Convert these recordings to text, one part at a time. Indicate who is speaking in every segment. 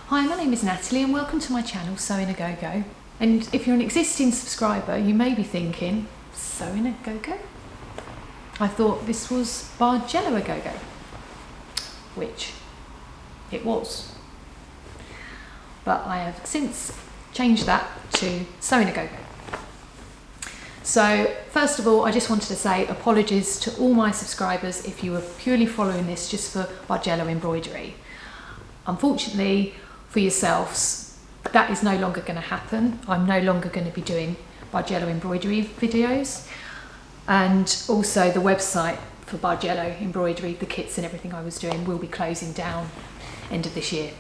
Speaker 1: Hi, my name is Natalie and welcome to my channel Sewing-A-Gogo. And if you're an existing subscriber, you may be thinking, Sewing-A-Gogo? I thought this was Bargello-A-Gogo, which it was. But I have since changed that to Sewing-A-Gogo. So first of all, I just wanted to say apologies to all my subscribers if you were purely following this just for Bargello embroidery. Unfortunately for yourselves, that is no longer going to happen. I'm no longer going to be doing Bargello embroidery videos, and also the website for Bargello embroidery, the kits and everything I was doing will be closing down end of this year.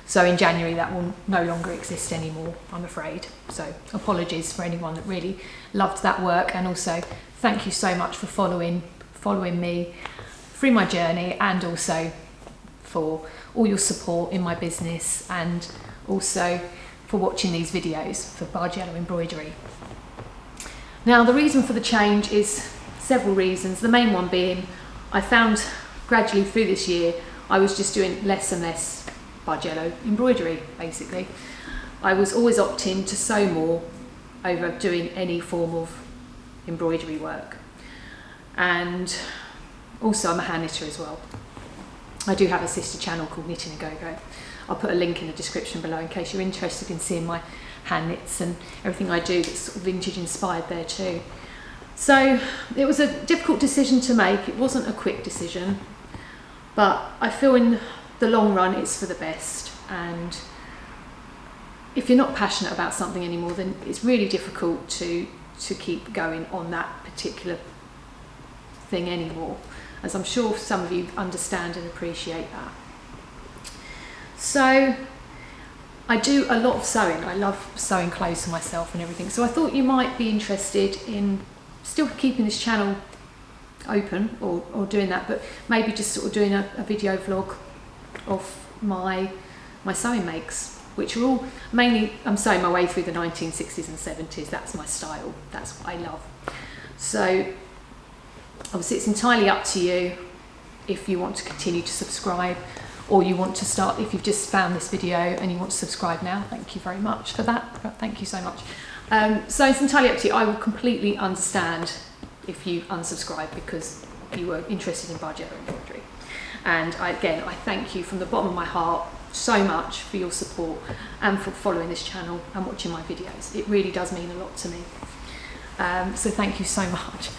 Speaker 1: So in January that will no longer exist anymore, I'm afraid. So apologies for anyone that really loved that work, and also thank you so much for following me through my journey, and also for all your support in my business, and also for watching these videos for Bargello embroidery. Now the reason for the change is several reasons. The main one being I found gradually through this year I was just doing less and less Bargello embroidery basically. I was always opting to sew more over doing any form of embroidery work, and also I'm a hand knitter as well. I do have a sister channel called Knitting-A-Gogo. I'll put a link in the description below in case you're interested in seeing my hand knits and everything I do that's sort of vintage inspired there too. So it was a difficult decision to make. It wasn't a quick decision, but I feel in the long run it's for the best. And if you're not passionate about something anymore, then it's really difficult to keep going on that particular thing anymore, as I'm sure some of you understand and appreciate that. So I do a lot of sewing. I love sewing clothes for myself and everything. So I thought you might be interested in still keeping this channel open or doing that, but maybe just sort of doing a video vlog of my sewing makes, which are all mainly, I'm sewing my way through the 1960s and 70s. That's my style. That's what I love. So obviously it's entirely up to you if you want to continue to subscribe, or you want to start, if you've just found this video and you want to subscribe now, thank you very much for that. Thank you so much. So it's entirely up to you. I will completely understand if you unsubscribe because you were interested in Bargello embroidery. And again, I thank you from the bottom of my heart so much for your support and for following this channel and watching my videos. It really does mean a lot to me. So thank you so much.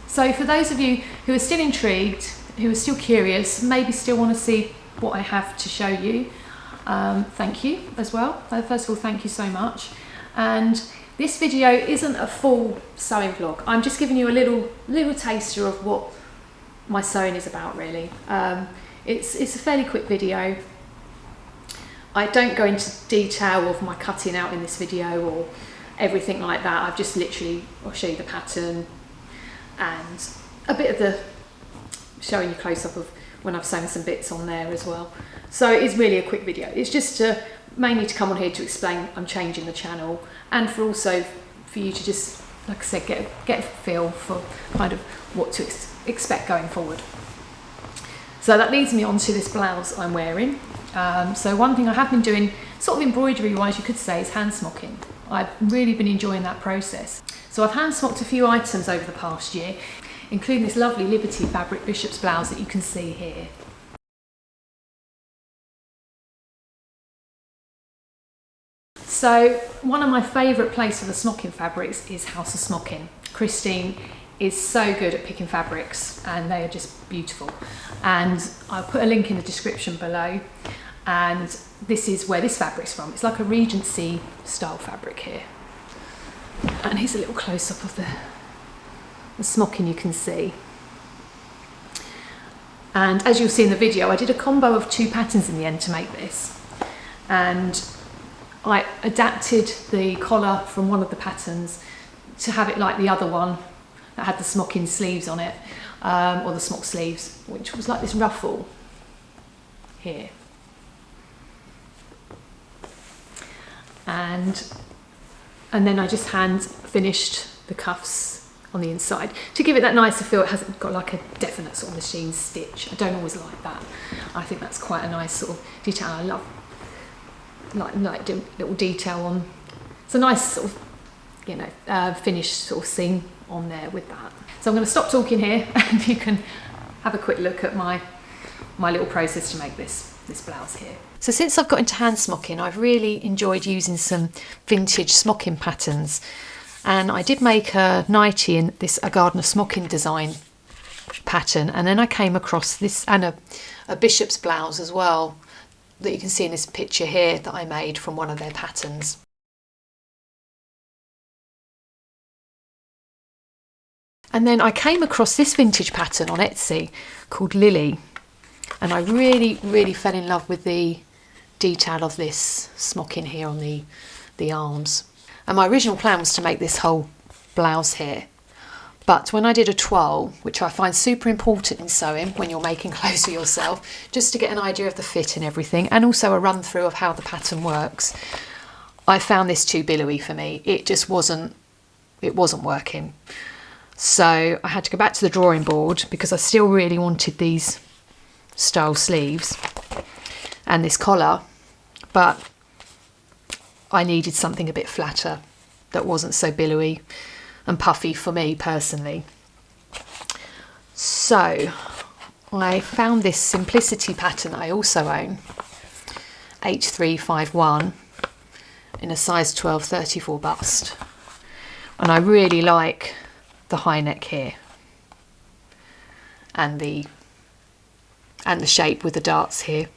Speaker 1: So for those of you who are still intrigued, who are still curious, maybe still want to see what I have to show you, thank you as well. First of all, thank you so much. And this video isn't a full sewing vlog. I'm just giving you a little taster of what my sewing is about, really. It's a fairly quick video. I don't go into detail of my cutting out in this video or everything like that. I've just literally, I'll show you the pattern and a bit of the showing you close up of when I've sewn some bits on there as well. So it is really a quick video. It's just mainly to come on here to explain I'm changing the channel, and for also for you to just, like I said, get a feel for kind of what to expect going forward. So that leads me on to this blouse I'm wearing. So one thing I have been doing, sort of embroidery wise you could say, is hand smocking. I've really been enjoying that process. So I've hand smocked a few items over the past year, including this lovely Liberty fabric bishop's blouse that you can see here. So one of my favourite places for the smocking fabrics is House of Smocking. Christine is so good at picking fabrics and they are just beautiful. And I'll put a link in the description below, and this is where this fabric's from. It's like a Regency style fabric here. And here's a little close-up of the smocking you can see. And as you'll see in the video, I did a combo of two patterns in the end to make this. And I adapted the collar from one of the patterns to have it like the other one that had the smocking sleeves on it, or the smock sleeves, which was like this ruffle here. And then I just hand finished the cuffs on the inside to give it that nicer feel. It hasn't got like a definite sort of machine stitch. I don't always like that. I think that's quite a nice sort of detail. I love like little detail on. It's a nice sort of, you know, finished sort of scene on there with that. So I'm going to stop talking here, and you can have a quick look at my little process to make this blouse here. So since I've got into hand smocking, I've really enjoyed using some vintage smocking patterns, and I did make a nightie in this a gardener smocking design pattern, and then I came across this and a bishop's blouse as well that you can see in this picture here that I made from one of their patterns. And then I came across this vintage pattern on Etsy called Lily, and I really fell in love with the detail of this smocking here on the arms. And my original plan was to make this whole blouse here, but when I did a toile, which I find super important in sewing when you're making clothes for yourself, just to get an idea of the fit and everything, and also a run through of how the pattern works, I found this too billowy for me. It just wasn't working. So I had to go back to the drawing board because I still really wanted these style sleeves and this collar, but I needed something a bit flatter that wasn't so billowy and puffy for me personally. So I found this Simplicity pattern that I also own, H351, in a size 12 34 bust, and I really like the high neck here and the shape with the darts here,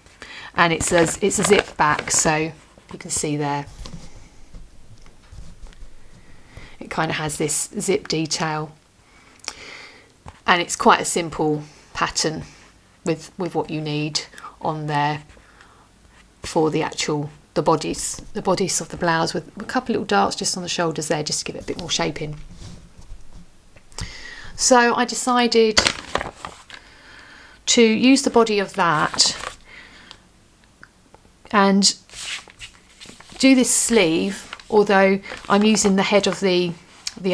Speaker 1: and it's a zip back, so you can see there it kind of has this zip detail, and it's quite a simple pattern with what you need on there for the bodice of the blouse, with a couple little darts just on the shoulders there, just to give it a bit more shaping. So I decided to use the body of that and do this sleeve, although I'm using the head of the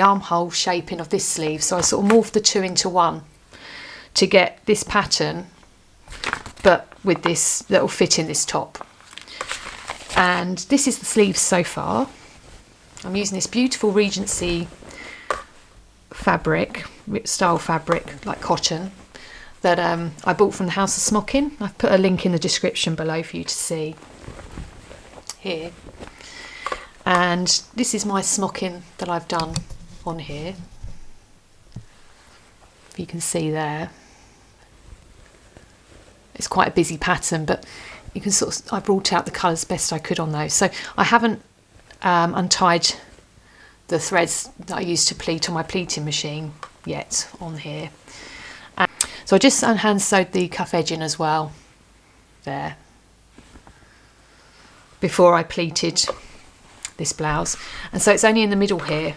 Speaker 1: armhole shaping of this sleeve, so I sort of morphed the two into one to get this pattern, but with this that will fit in this top. And this is the sleeves so far. I'm using this beautiful Regency fabric, style fabric like cotton, that I bought from the House of Smocking. I've put a link in the description below for you to see here. And this is my smocking that I've done on here, if you can see there. It's quite a busy pattern, but you can sort of, I brought out the colours best I could on those. So I haven't untied the threads that I used to pleat on my pleating machine yet on here. So I just hand sewed the cuff edging as well there before I pleated this blouse, and so it's only in the middle here.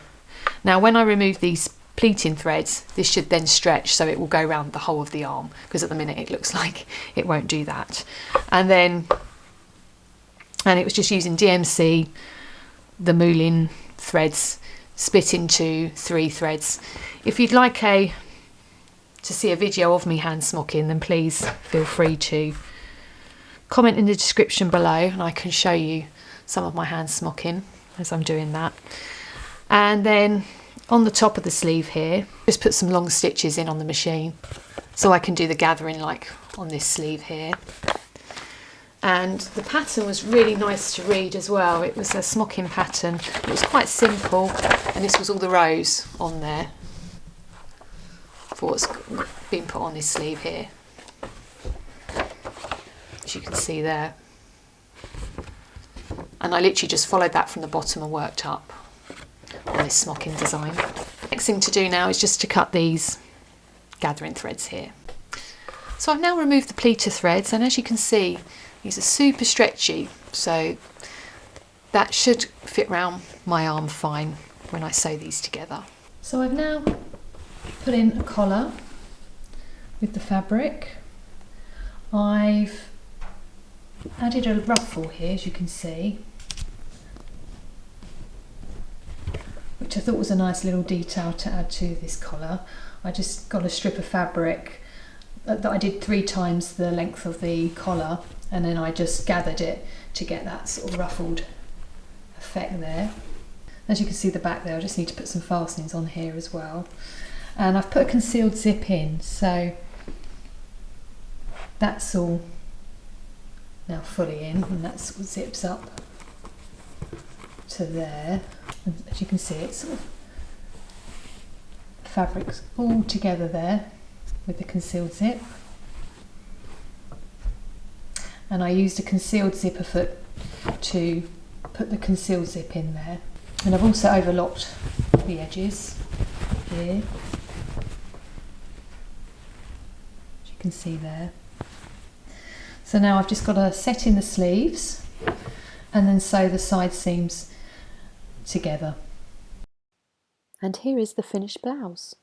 Speaker 1: Now when I remove these pleating threads, this should then stretch so it will go around the whole of the arm, because at the minute it looks like it won't do that. And it was just using DMC, the moulin threads, split into 3 threads. If you'd like to see a video of me hand smocking, then please feel free to comment in the description below, and I can show you some of my hand smocking as I'm doing that. And then on the top of the sleeve here, just put some long stitches in on the machine so I can do the gathering like on this sleeve here. And the pattern was really nice to read as well. It was a smocking pattern. It was quite simple, and this was all the rows on there for what's been put on this sleeve here, as you can see there. And I literally just followed that from the bottom and worked up on this smocking design. Next thing to do now is just to cut these gathering threads here. So I've now removed the pleater threads, and as you can see, these are super stretchy, so that should fit round my arm fine when I sew these together. So I've now put in a collar with the fabric. I've added a ruffle here, as you can see, which I thought was a nice little detail to add to this collar. I just got a strip of fabric, that I did 3 times the length of the collar, and then I just gathered it to get that sort of ruffled effect there. As you can see the back there, I just need to put some fastenings on here as well. And I've put a concealed zip in, so that's all now fully in, and that sort of zips up to there. And as you can see, it's sort of fabrics all together there with the concealed zip. And I used a concealed zipper foot to put the concealed zip in there. And I've also overlocked the edges here, as you can see there. So now I've just got to set in the sleeves and then sew the side seams together. And here is the finished blouse.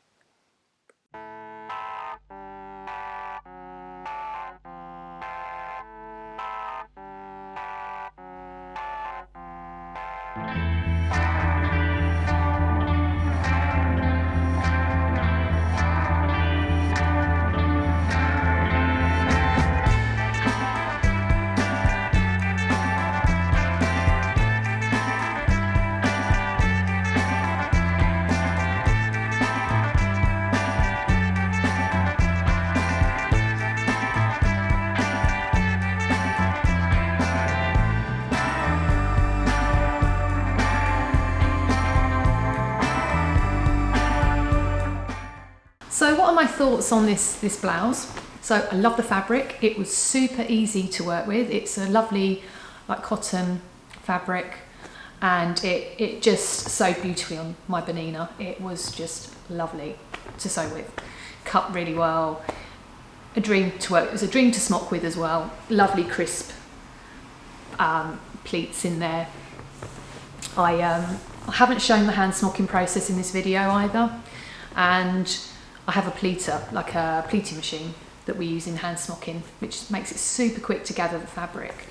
Speaker 1: So what are my thoughts on this blouse? So I love the fabric. It was super easy to work with. It's a lovely like cotton fabric, and it just sewed beautifully on my Bernina. It was just lovely to sew with. Cut really well. A dream to work. It was a dream to smock with as well. Lovely crisp pleats in there. I haven't shown the hand smocking process in this video either, and I have a pleater, like a pleating machine that we use in hand smocking, which makes it super quick to gather the fabric.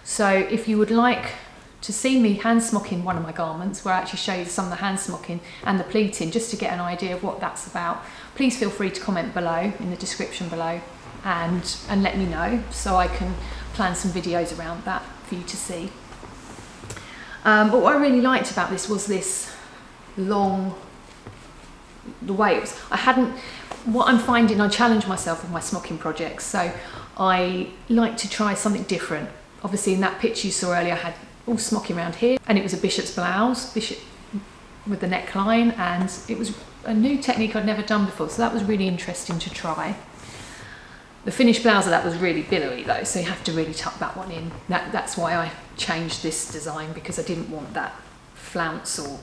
Speaker 1: So if you would like to see me hand smocking one of my garments, where I actually show you some of the hand smocking and the pleating, just to get an idea of what that's about, please feel free to comment below in the description below and let me know, so I can plan some videos around that for you to see. But what I really liked about this was this long, the way it was, what I'm finding, I challenge myself with my smocking projects, so I like to try something different. Obviously in that picture you saw earlier, I had all smocking around here, and it was a bishop's blouse, bishop with the neckline, and it was a new technique I'd never done before, so that was really interesting to try. The finished blouse of that was really billowy though, so you have to really tuck that one in. That's why I changed this design, because I didn't want that flounce or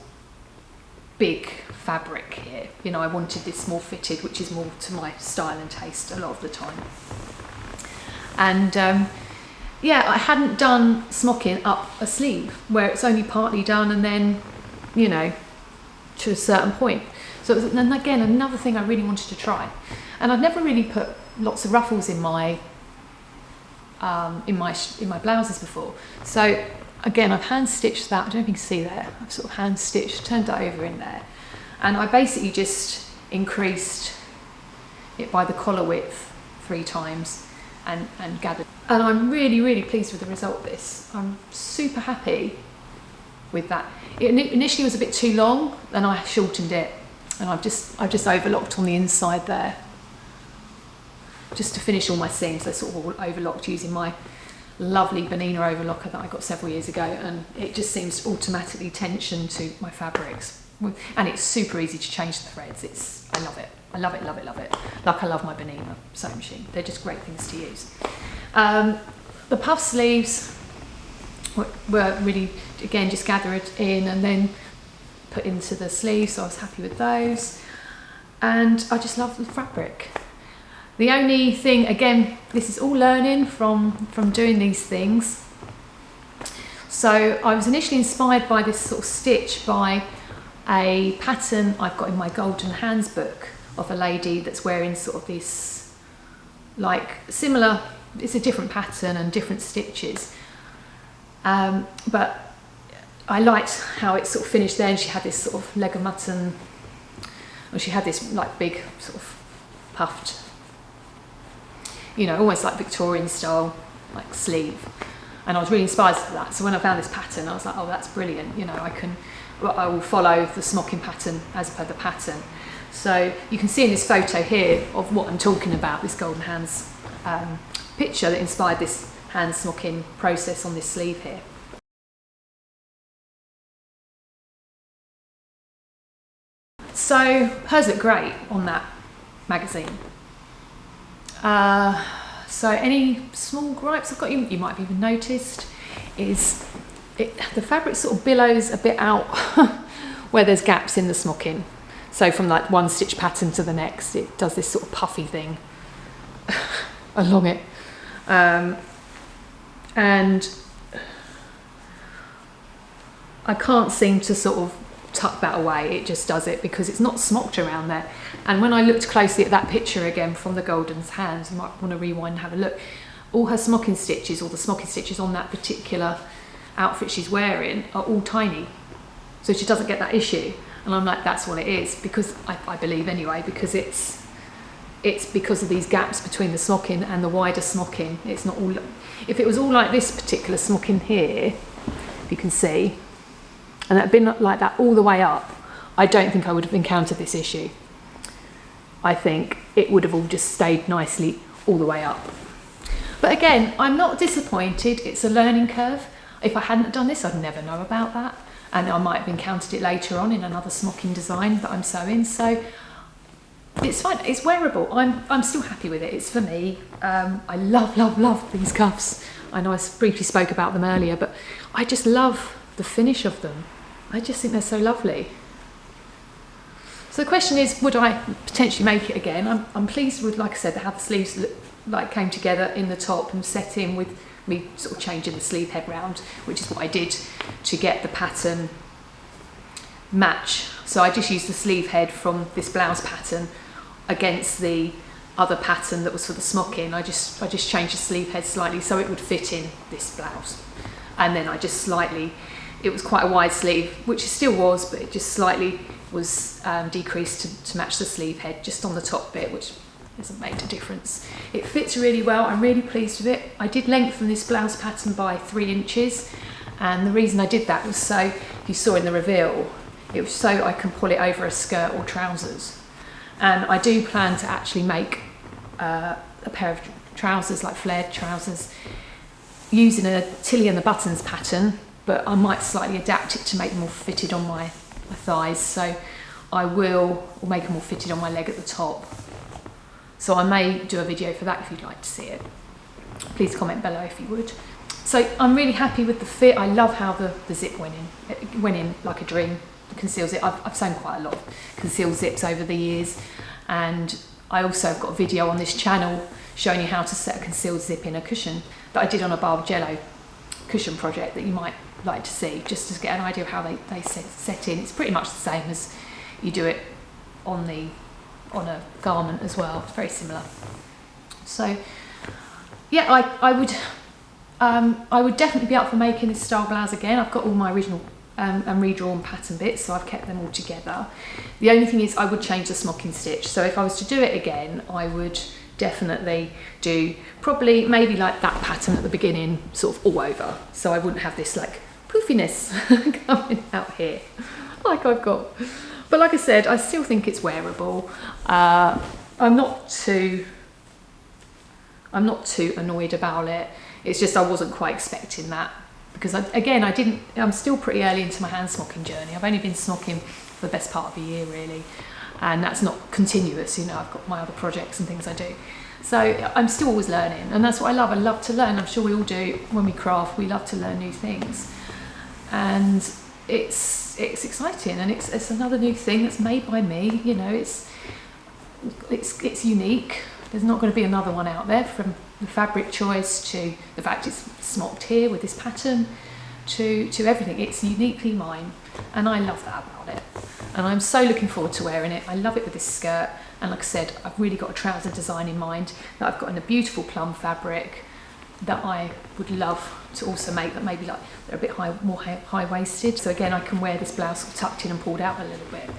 Speaker 1: big fabric here. You know, I wanted this more fitted, which is more to my style and taste a lot of the time. And yeah, I hadn't done smocking up a sleeve where it's only partly done and then, you know, to a certain point. So it was, and again, another thing I really wanted to try. And I'd never really put lots of ruffles in my blouses before. So again, I've hand stitched that. I don't know if you can see there. I've sort of hand stitched, turned it over in there. And I basically just increased it by the collar width 3 times and gathered. And I'm really, really pleased with the result of this. I'm super happy with that. It initially was a bit too long, and I shortened it. And I've just overlocked on the inside there, just to finish all my seams. They're sort of all overlocked using my lovely Bernina overlocker that I got several years ago, and it just seems to automatically tension to my fabrics. And it's super easy to change the threads. I love it. I love it, love it, love it. Like I love my Bernina sewing machine. They're just great things to use. The puff sleeves were really, again, just gathered in and then put into the sleeves, so I was happy with those. And I just love the fabric. The only thing, again, this is all learning from doing these things. So I was initially inspired by this sort of stitch by a pattern I've got in my Golden Hands book of a lady that's wearing sort of this, like, similar, it's a different pattern and different stitches. But I liked how it sort of finished there, and she had this sort of leg of mutton, or she had this like big sort of puffed you know, almost like Victorian style, like sleeve. And I was really inspired by that. So when I found this pattern, I was like, oh, that's brilliant. You know, I will follow the smocking pattern as per the pattern. So you can see in this photo here of what I'm talking about, this golden hands picture that inspired this hand smocking process on this sleeve here. So hers look great on that magazine. So any small gripes I've got, you might have even noticed, is the fabric sort of billows a bit out where there's gaps in the smocking. So from like one stitch pattern to the next, it does this sort of puffy thing along it. And I can't seem to sort of tuck that away. It just does it because it's not smocked around there. And when I looked closely at that picture again from the golden's hands, you might want to rewind and have a look, all her smocking stitches, or the smocking stitches on that particular outfit she's wearing, are all tiny, so she doesn't get that issue. And I'm like, that's what it is, because I believe anyway, because it's because of these gaps between the smocking and the wider smocking. It's not all, if it was all like this particular smocking here, if you can see, and it had been like that all the way up, I don't think I would have encountered this issue. I think it would have all just stayed nicely all the way up. But again, I'm not disappointed. It's a learning curve. If I hadn't done this, I'd never know about that. And I might have encountered it later on in another smocking design that I'm sewing. So it's fine, it's wearable. I'm still happy with it. It's for me. I love these cuffs. I know I briefly spoke about them earlier, but I just love the finish of them. I just think they're so lovely. So the question is, would I potentially make it again? I'm pleased with, like I said, how the sleeves came together in the top and set in with me sort of changing the sleeve head round, which is what I did to get the pattern match. So I just used the sleeve head from this blouse pattern against the other pattern that was for the smocking. I just changed the sleeve head slightly so it would fit in this blouse. And then I just slightly, it was quite a wide sleeve, which it still was, but it just slightly was decreased to match the sleeve head just on the top bit, which hasn't made a difference. It fits really well. I'm really pleased with it. I did lengthen this blouse pattern by 3 inches, and the reason I did that was so, if you saw in the reveal, it was so I can pull it over a skirt or trousers. And I do plan to actually make a pair of trousers, like flared trousers, using a Tilly and the Buttons pattern, but I might slightly adapt it to make them more fitted on my thighs. So I will make them more fitted on my leg at the top. So I may do a video for that if you'd like to see it. Please comment below if you would. So I'm really happy with the fit. I love how the zip went in. It went in like a dream. The conceal zip, I've sewn quite a lot of concealed zips over the years, and I also have got a video on this channel showing you how to set a concealed zip in a cushion that I did on a Bargello cushion project that you might like to see, just to get an idea of how they set in. It's pretty much the same as you do it on a garment as well. It's very similar. So yeah, I would definitely be up for making this style blouse again. I've got all my original and redrawn pattern bits, so I've kept them all together. The only thing is I would change the smocking stitch. So if I was to do it again, I would definitely do probably maybe like that pattern at the beginning, sort of all over, so I wouldn't have this like poofiness coming out here like I've got. But like I said, I still think it's wearable. I'm not too annoyed about it. It's just I wasn't quite expecting that, because I'm still pretty early into my hand smocking journey. I've only been smocking for the best part of a year really, and that's not continuous, you know. I've got my other projects and things I do, so I'm still always learning, and that's what I love. I love to learn. I'm sure we all do when we craft. We love to learn new things, and it's exciting, and it's another new thing that's made by me, you know. It's unique. There's not going to be another one out there, from the fabric choice to the fact it's smocked here with this pattern to everything. It's uniquely mine, and I love that about it, and I'm so looking forward to wearing it. I love it with this skirt, and like I said, I've really got a trouser design in mind that I've got in a beautiful plum fabric that I would love to also make, that maybe like they're a bit more high-waisted, so again I can wear this blouse tucked in and pulled out a little bit.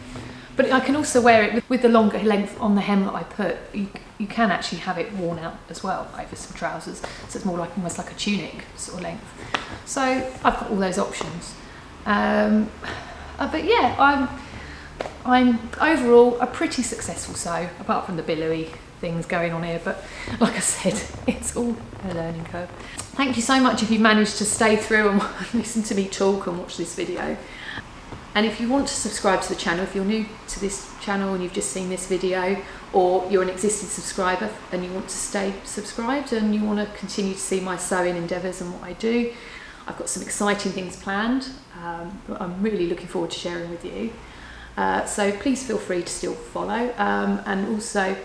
Speaker 1: But I can also wear it with the longer length on the hem that I put. You can actually have it worn out as well over some trousers, so it's more like almost like a tunic sort of length. So I've got all those options. But yeah, I'm overall a pretty successful sew, apart from the billowy things going on here, but like I said, it's all a learning curve. Thank you so much if you've managed to stay through and listen to me talk and watch this video. And if you want to subscribe to the channel, if you're new to this channel and you've just seen this video, or you're an existing subscriber and you want to stay subscribed and you want to continue to see my sewing endeavours and what I do, I've got some exciting things planned that I'm really looking forward to sharing with you. So please feel free to still follow, and also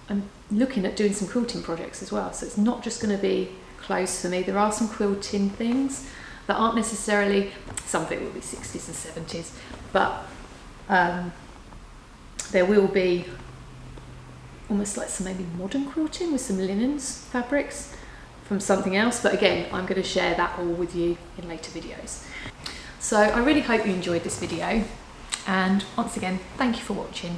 Speaker 1: I'm looking at doing some quilting projects as well, so it's not just going to be clothes for me. There are some quilting things that aren't necessarily, some of it will be 60s and 70s, but there will be almost like some maybe modern quilting with some linens fabrics from something else, but again, I'm going to share that all with you in later videos. So I really hope you enjoyed this video, and once again, thank you for watching.